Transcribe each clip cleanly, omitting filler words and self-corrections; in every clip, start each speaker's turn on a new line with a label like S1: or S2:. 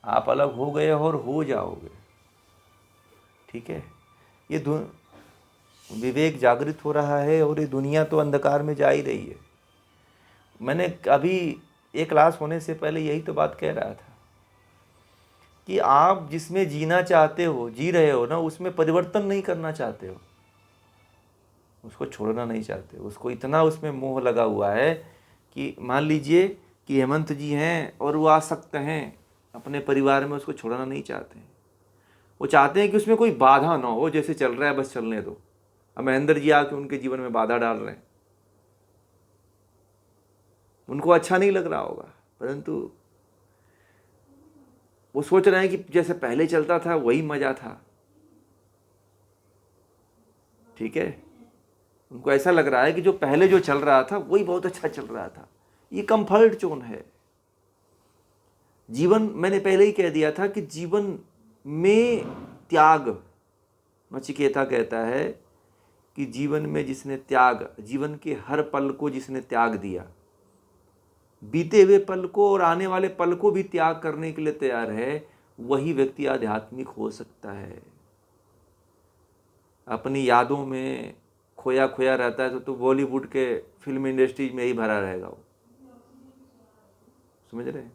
S1: आप अलग हो गए और हो जाओगे। ठीक है, ये विवेक जागृत हो रहा है और ये दुनिया तो अंधकार में जा ही रही है। मैंने अभी एक क्लास होने से पहले यही तो बात कह रहा था कि आप जिसमें जीना चाहते हो, जी रहे हो ना, उसमें परिवर्तन नहीं करना चाहते हो, उसको छोड़ना नहीं चाहते। उसको इतना उसमें मोह लगा हुआ है कि मान लीजिए कि हेमंत जी हैं और वो आसक्त हैं अपने परिवार में, उसको छोड़ना नहीं चाहते हैं। वो चाहते हैं कि उसमें कोई बाधा ना हो, जैसे चल रहा है बस चलने दो। अब महेंद्र जी आके उनके जीवन में बाधा डाल रहे हैं, उनको अच्छा नहीं लग रहा होगा, परंतु वो सोच रहे हैं कि जैसे पहले चलता था वही मजा था। ठीक है, उनको ऐसा लग रहा है कि जो पहले जो चल रहा था वही बहुत अच्छा चल रहा था। ये कंफर्ट जोन है। जीवन, मैंने पहले ही कह दिया था कि जीवन में त्याग, नचिकेता कहता है कि जीवन में जिसने त्याग, जीवन के हर पल को जिसने त्याग दिया, बीते हुए पल को और आने वाले पल को भी त्याग करने के लिए तैयार है, वही व्यक्ति आध्यात्मिक हो सकता है। अपनी यादों में खोया खोया रहता है तो बॉलीवुड के फिल्म इंडस्ट्री में ही भरा रहेगा वो। समझ रहे हैं?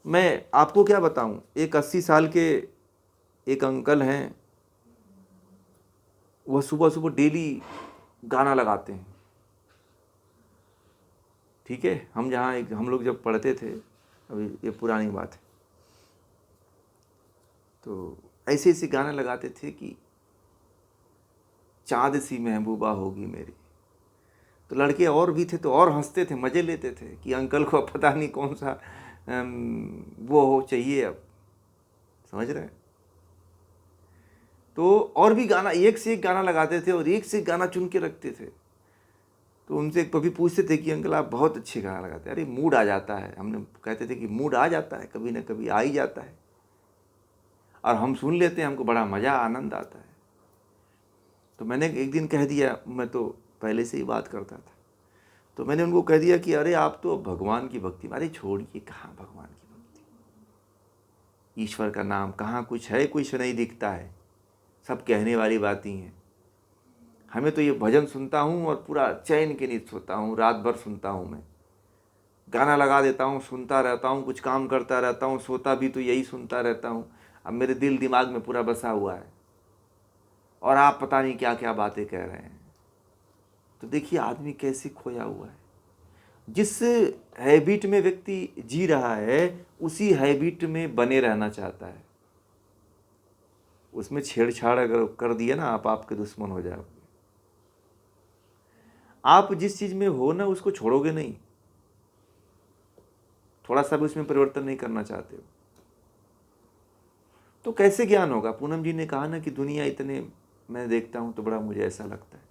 S1: मैं आपको क्या बताऊं, एक 80 साल के एक अंकल हैं, वह सुबह सुबह डेली गाना लगाते हैं। ठीक है, हम लोग जब पढ़ते थे, अभी ये पुरानी बात है, तो ऐसे ऐसे गाना लगाते थे कि चाँद सी महबूबा होगी मेरी। तो लड़के और भी थे तो और हंसते थे, मज़े लेते थे कि अंकल को पता नहीं कौन सा वो हो चाहिए अब। समझ रहे हैं? तो और भी गाना, एक से एक गाना लगाते थे और एक से एक गाना चुन के रखते थे। तो उनसे कभी पूछते थे कि अंकल आप बहुत अच्छे गाना लगाते हैं। अरे मूड आ जाता है, हमने कहते थे कि मूड आ जाता है, कभी ना कभी आ ही जाता है, और हम सुन लेते हैं, हमको बड़ा मज़ा आनंद आता है। तो मैंने एक दिन कह दिया, मैं तो पहले से ही बात करता था, तो मैंने उनको कह दिया कि अरे आप तो भगवान की भक्ति, अरे छोड़िए, कहाँ भगवान की भक्ति, ईश्वर का नाम कहाँ कुछ है, कुछ नहीं दिखता है, सब कहने वाली बात ही हैं। हमें तो ये भजन सुनता हूँ और पूरा चैन के नींद सोता हूँ, रात भर सुनता हूँ, मैं गाना लगा देता हूँ, सुनता रहता हूँ, कुछ काम करता रहता हूँ, सोता भी तो यही सुनता रहता हूँ। अब मेरे दिल दिमाग में पूरा बसा हुआ है, और आप पता नहीं क्या क्या बातें कह रहे हैं। तो देखिए आदमी कैसे खोया हुआ है। जिस हैबिट में व्यक्ति जी रहा है उसी हैबिट में बने रहना चाहता है। उसमें छेड़छाड़ अगर कर दिया ना, आप आपके दुश्मन हो जाओगे। आप जिस चीज में हो ना उसको छोड़ोगे नहीं, थोड़ा सा भी उसमें परिवर्तन नहीं करना चाहते हो तो कैसे ज्ञान होगा। पूनम जी ने कहा ना कि दुनिया इतने, मैं देखता हूं तो बड़ा मुझे ऐसा लगता है,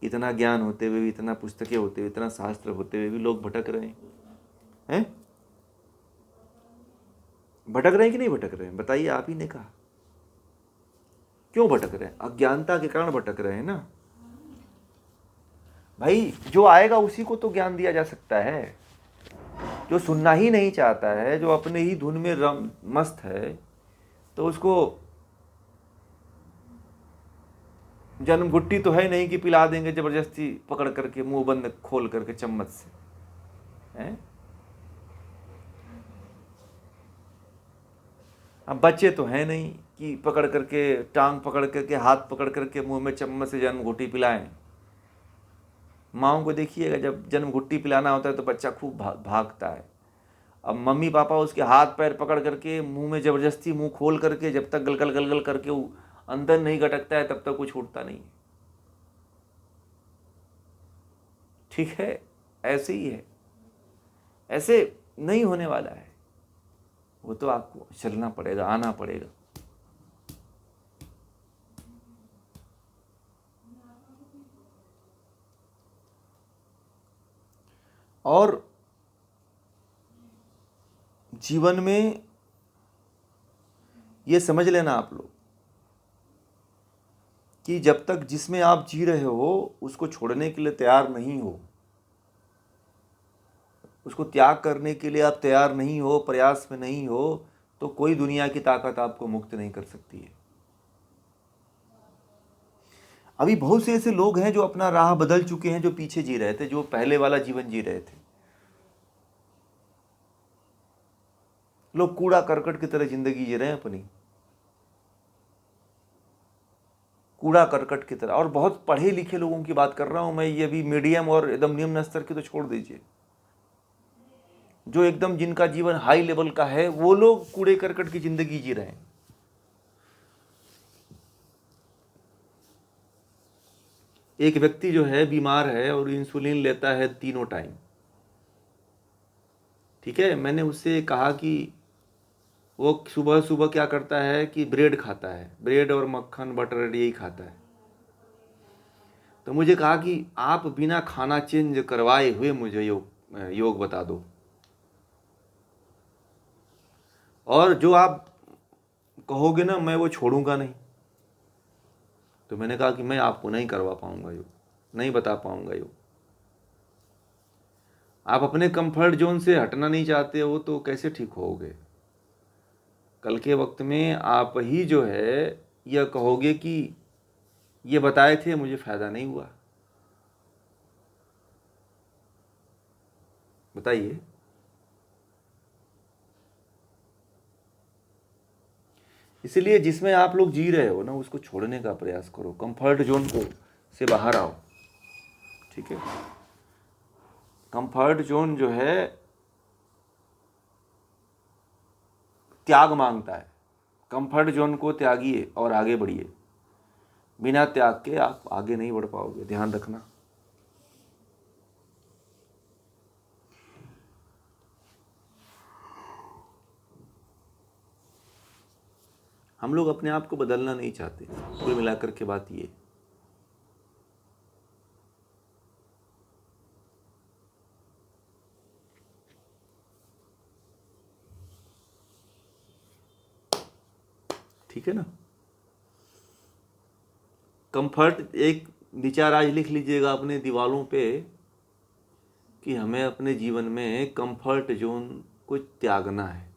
S1: इतना ज्ञान होते हुए भी, इतना पुस्तकें होते हुए, इतना शास्त्र होते हुए भी लोग भटक रहे हैं। भटक रहे हैं कि नहीं भटक रहे हैं, बताइए, आप ही ने कहा। क्यों भटक रहे हैं? अज्ञानता के कारण भटक रहे हैं ना भाई। जो आएगा उसी को तो ज्ञान दिया जा सकता है। जो सुनना ही नहीं चाहता है, जो अपने ही धुन में मस्त है, तो उसको जन्म घुट्टी तो है नहीं कि पिला देंगे जबरदस्ती पकड़ करके, मुंह बंद खोल करके चम्मच से, हैं? अब बच्चे तो है नहीं कि पकड़ करके, टांग पकड़ करके, हाथ पकड़ करके मुंह में चम्मच से जन्म घुट्टी पिलाएं। माओ को देखिएगा, जब जन्म घुट्टी पिलाना होता है तो बच्चा खूब भागता है। अब मम्मी पापा उसके हाथ पैर पकड़ करके मुंह में जबरदस्ती मुंह खोल करके, जब तक गलगल गलगल करके वो अंदर नहीं गटकता है तब तक कुछ छूटता नहीं। ठीक है, ऐसे ही है, ऐसे नहीं होने वाला है। वो तो आपको चलना पड़ेगा, आना पड़ेगा। और जीवन में ये समझ लेना आप लोग कि जब तक जिसमें आप जी रहे हो उसको छोड़ने के लिए तैयार नहीं हो, उसको त्याग करने के लिए आप तैयार नहीं हो, प्रयास में नहीं हो, तो कोई दुनिया की ताकत आपको मुक्त नहीं कर सकती है। अभी बहुत से ऐसे लोग हैं जो अपना राह बदल चुके हैं, जो पीछे जी रहे थे, जो पहले वाला जीवन जी रहे थे। लोग कूड़ा करकट की तरह जिंदगी जी रहे हैं अपनी, कूड़ा करकट की तरह। और बहुत पढ़े लिखे लोगों की बात कर रहा हूं मैं, ये भी मीडियम और एकदम निम्न स्तर की तो छोड़ दीजिए, जो एकदम जिनका जीवन हाई लेवल का है, वो लोग कूड़े करकट की जिंदगी जी रहे हैं। एक व्यक्ति जो है बीमार है और इंसुलिन लेता है 3 टाइम, ठीक है। मैंने उससे कहा कि वो सुबह सुबह क्या करता है कि ब्रेड खाता है, ब्रेड और मक्खन बटर यही खाता है। तो मुझे कहा कि आप बिना खाना चेंज करवाए हुए मुझे योग बता दो, और जो आप कहोगे ना मैं वो छोड़ूंगा नहीं। तो मैंने कहा कि मैं आपको नहीं करवा पाऊंगा योग, नहीं बता पाऊंगा योग। आप अपने कंफर्ट जोन से हटना नहीं चाहते हो तो कैसे ठीक होगे? कल के वक्त में आप ही जो है यह कहोगे कि ये बताए थे, मुझे फायदा नहीं हुआ। बताइए। इसलिए जिसमें आप लोग जी रहे हो ना, उसको छोड़ने का प्रयास करो, कंफर्ट जोन को से बाहर आओ, ठीक है। कंफर्ट जोन जो है त्याग मांगता है। कंफर्ट जोन को त्यागिए और आगे बढ़िए। बिना त्याग के आप आगे नहीं बढ़ पाओगे, ध्यान रखना। हम लोग अपने आप को बदलना नहीं चाहते, कुल मिलाकर के बात ये। ठीक है ना। कंफर्ट, एक विचार आज लिख लीजिएगा अपने दीवालों पे कि हमें अपने जीवन में कंफर्ट जोन को त्यागना है।